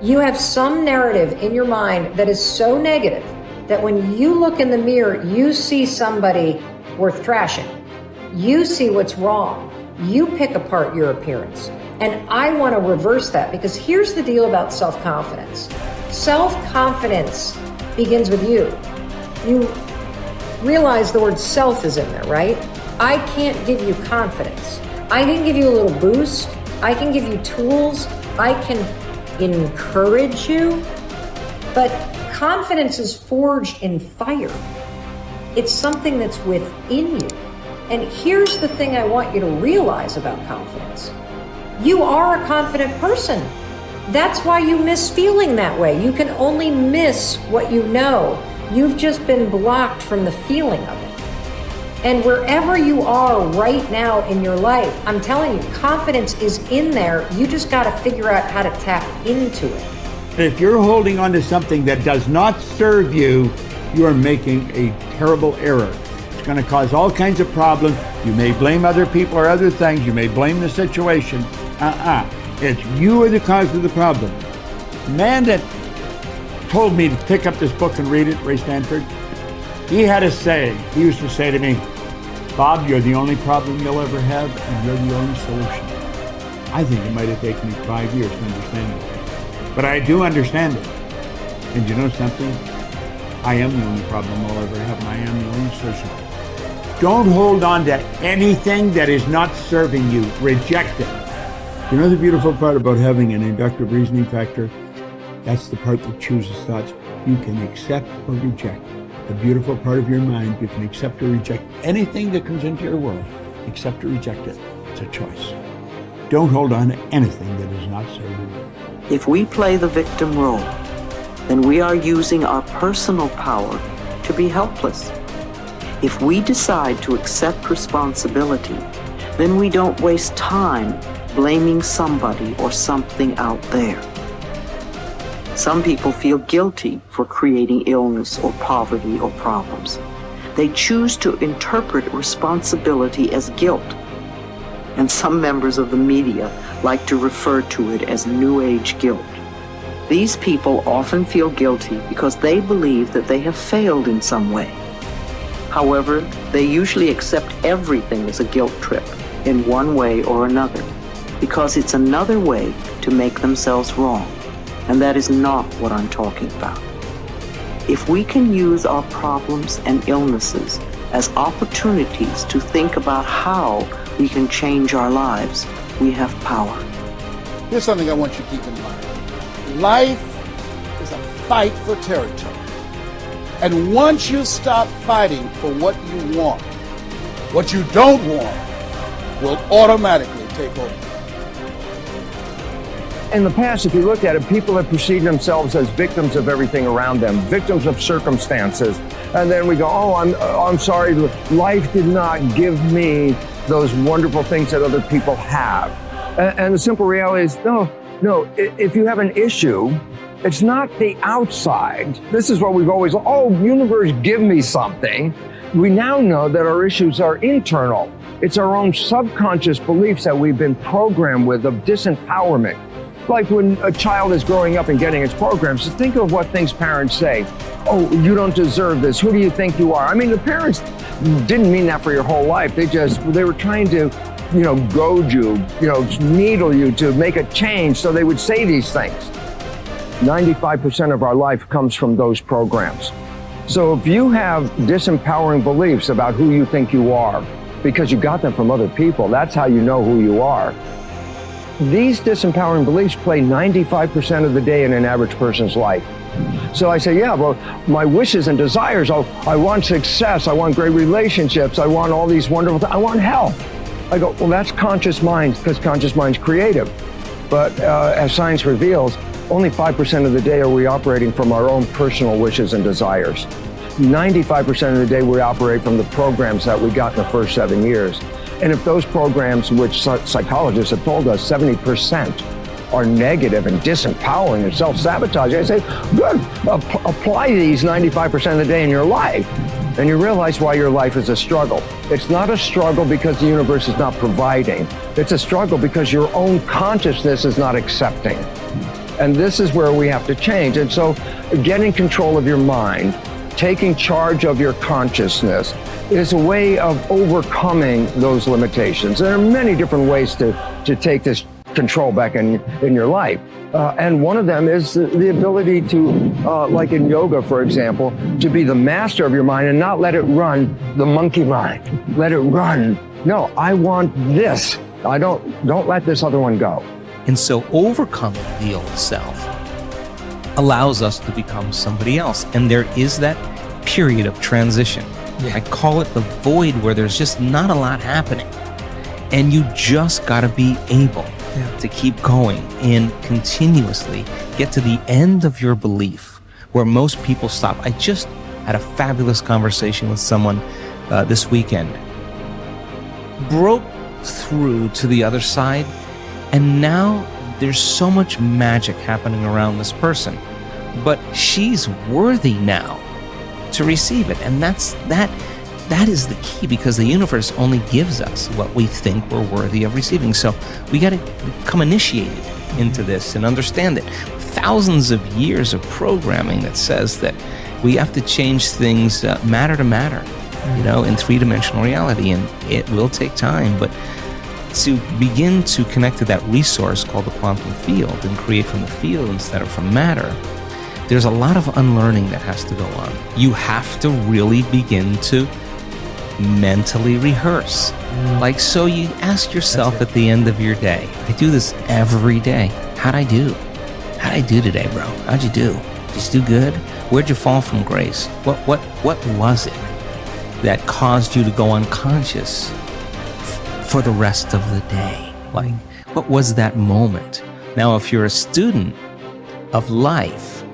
You have some narrative in your mind that is so negative that when you look in the mirror, you see somebody worth trashing. You see what's wrong. You pick apart your appearance. And I want to reverse that, because here's the deal about self-confidence. Self-confidence begins with you. You realize the word self is in there, right? I can't give you confidence. I can give you a little boost. I can give you tools. I can encourage you. But confidence is forged in fire. It's something that's within you. And here's the thing I want you to realize about confidence. You are a confident person. That's why you miss feeling that way. You can only miss what you know. You've just been blocked from the feeling of it. And wherever you are right now in your life, I'm telling you, confidence is in there. You just got to figure out how to tap into it. If you're holding on to something that does not serve you, you are making a terrible error. It's going to cause all kinds of problems. You may blame other people or other things. You may blame the situation. It's you are the cause of the problem. The man that told me to pick up this book and read it, Ray Stanford, he had a saying. He used to say to me, Bob, you're the only problem you'll ever have, and you're the only solution. I think it might have taken me 5 years to understand it. But I do understand it. And you know something? I am the only problem I'll ever have, and I am the only solution. Don't hold on to anything that is not serving you. Reject it. You know the beautiful part about having an inductive reasoning factor? That's the part that chooses thoughts. You can accept or reject. The beautiful part of your mind, you can accept or reject anything that comes into your world. Accept or reject it. It's a choice. Don't hold on to anything that is not serving you. If we play the victim role, then we are using our personal power to be helpless. If we decide to accept responsibility, then we don't waste time blaming somebody or something out there. Some people feel guilty for creating illness or poverty or problems. They choose to interpret responsibility as guilt. And some members of the media like to refer to it as New Age guilt. These people often feel guilty because they believe that they have failed in some way. However, they usually accept everything as a guilt trip in one way or another, because it's another way to make themselves wrong. And that is not what I'm talking about. If we can use our problems and illnesses as opportunities to think about how we can change our lives, we have power. Here's something I want you to keep in mind. Life is a fight for territory. And once you stop fighting for what you want, what you don't want will automatically take over. In the past, if you look at it, people have perceived themselves as victims of everything around them, victims of circumstances. And then we go, I'm sorry, life did not give me those wonderful things that other people have. And the simple reality is, no, if you have an issue, it's not the outside. This is what we've always, universe, give me something. We now know that our issues are internal. It's our own subconscious beliefs that we've been programmed with of disempowerment. Like when a child is growing up and getting its programs, so think of what things parents say. Oh, you don't deserve this. Who do you think you are? I mean, the parents didn't mean that for your whole life. They were trying to, goad you, needle you to make a change. So they would say these things. 95% of our life comes from those programs. So if you have disempowering beliefs about who you think you are, because you got them from other people, that's how you know who you are. These disempowering beliefs play 95% of the day in an average person's life. So I say, my wishes and desires, I want success, I want great relationships, I want all these wonderful things, I want health. I go, that's conscious mind, because conscious mind's creative. But as science reveals, only 5% of the day are we operating from our own personal wishes and desires. 95% of the day we operate from the programs that we got in the first 7 years. And if those programs, which psychologists have told us 70% are negative and disempowering and self-sabotaging, I say, good, apply these 95% of the day in your life. And you realize why your life is a struggle. It's not a struggle because the universe is not providing. It's a struggle because your own consciousness is not accepting. And this is where we have to change. And so getting control of your mind, taking charge of your consciousness is a way of overcoming those limitations. There are many different ways to take this control back in your life. And one of them is the ability to, like in yoga, for example, to be the master of your mind and not let it run the monkey mind. Let it run. No, I want this. Don't let this other one go. And so overcoming the old self allows us to become somebody else. And there is that period of transition. Yeah. I call it the void, where there's just not a lot happening. And you just got to be able to keep going and continuously get to the end of your belief, where most people stop. I just had a fabulous conversation with someone this weekend. Broke through to the other side, and now there's so much magic happening around this person, but she's worthy now to receive it. And that is the key, because the universe only gives us what we think we're worthy of receiving. So we got to become initiated into this and understand it. Thousands of years of programming that says that we have to change things matter to matter, in three-dimensional reality, and it will take time. But to begin to connect to that resource called the quantum field and create from the field instead of from matter, there's a lot of unlearning that has to go on. You have to really begin to mentally rehearse. So you ask yourself at the end of your day, I do this every day. How'd I do? How'd I do today, bro? How'd you do? Did you do good? Where'd you fall from grace? What was it that caused you to go unconscious for the rest of the day? What was that moment? Now, if you're a student of life,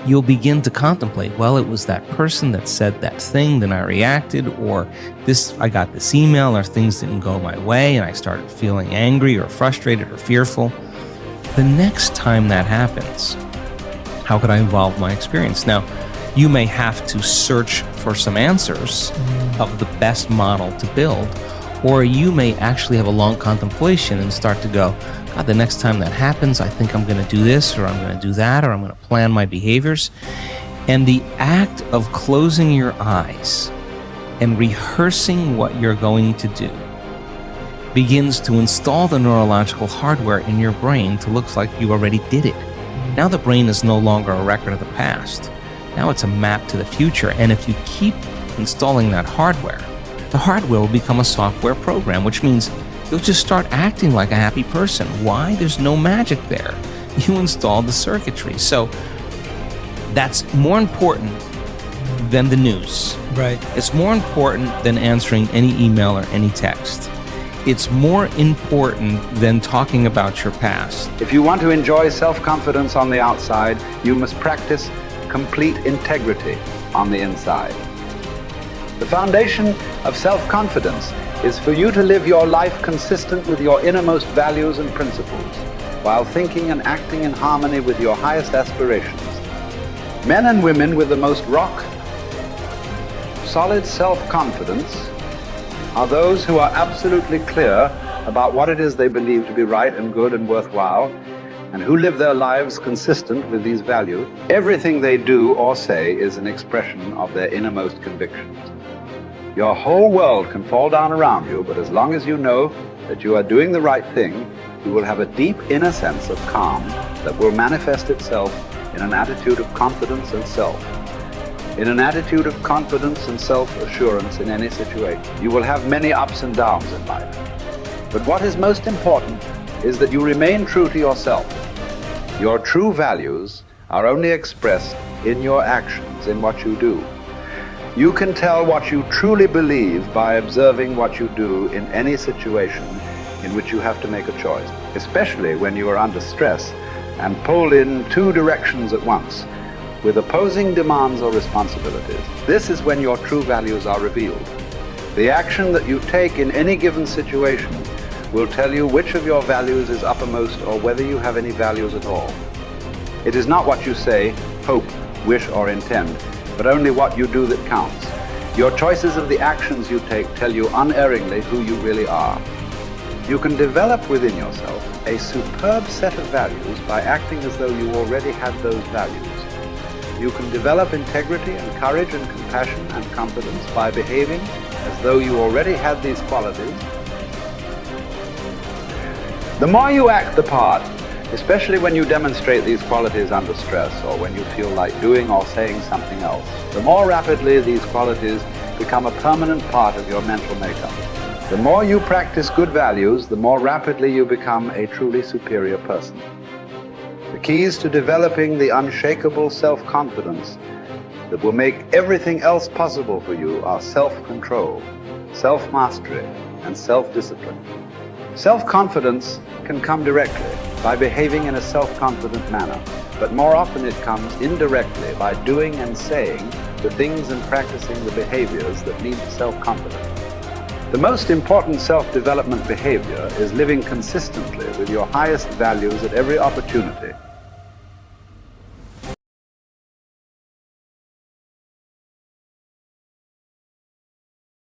you'll begin to contemplate, well, it was that person that said that thing, then I reacted, or I got this email, or things didn't go my way, and I started feeling angry or frustrated or fearful. The next time that happens, how could I evolve my experience? Now, you may have to search for some answers of the best model to build, or you may actually have a long contemplation and start to go, God, the next time that happens, I think I'm going to do this, or I'm going to do that, or I'm going to plan my behaviors. And the act of closing your eyes and rehearsing what you're going to do begins to install the neurological hardware in your brain to look like you already did it. Now the brain is no longer a record of the past. Now it's a map to the future. And if you keep installing that hardware, the hardware will become a software program, which means you'll just start acting like a happy person. Why? There's no magic there. You installed the circuitry. So that's more important than the news. Right. It's more important than answering any email or any text. It's more important than talking about your past. If you want to enjoy self-confidence on the outside, you must practice complete integrity on the inside. The foundation of self-confidence is for you to live your life consistent with your innermost values and principles, while thinking and acting in harmony with your highest aspirations. Men and women with the most solid self-confidence are those who are absolutely clear about what it is they believe to be right and good and worthwhile, and who live their lives consistent with these values. Everything they do or say is an expression of their innermost convictions. Your whole world can fall down around you, but as long as you know that you are doing the right thing, you will have a deep inner sense of calm that will manifest itself in an attitude of confidence and self-assurance in any situation. You will have many ups and downs in life. But what is most important is that you remain true to yourself. Your true values are only expressed in your actions, in what you do. You can tell what you truly believe by observing what you do in any situation in which you have to make a choice, especially when you are under stress and pulled in two directions at once, with opposing demands or responsibilities. This is when your true values are revealed. The action that you take in any given situation will tell you which of your values is uppermost or whether you have any values at all. It is not what you say, hope, wish, or intend, but only what you do that counts. Your choices of the actions you take tell you unerringly who you really are. You can develop within yourself a superb set of values by acting as though you already had those values. You can develop integrity and courage and compassion and confidence by behaving as though you already had these qualities. The more you act the part, especially when you demonstrate these qualities under stress or when you feel like doing or saying something else, the more rapidly these qualities become a permanent part of your mental makeup. The more you practice good values, the more rapidly you become a truly superior person. The keys to developing the unshakable self-confidence that will make everything else possible for you are self-control, self-mastery, and self-discipline. Self-confidence can come directly by behaving in a self-confident manner, but more often it comes indirectly by doing and saying the things and practicing the behaviors that lead to self-confidence. The most important self-development behavior is living consistently with your highest values at every opportunity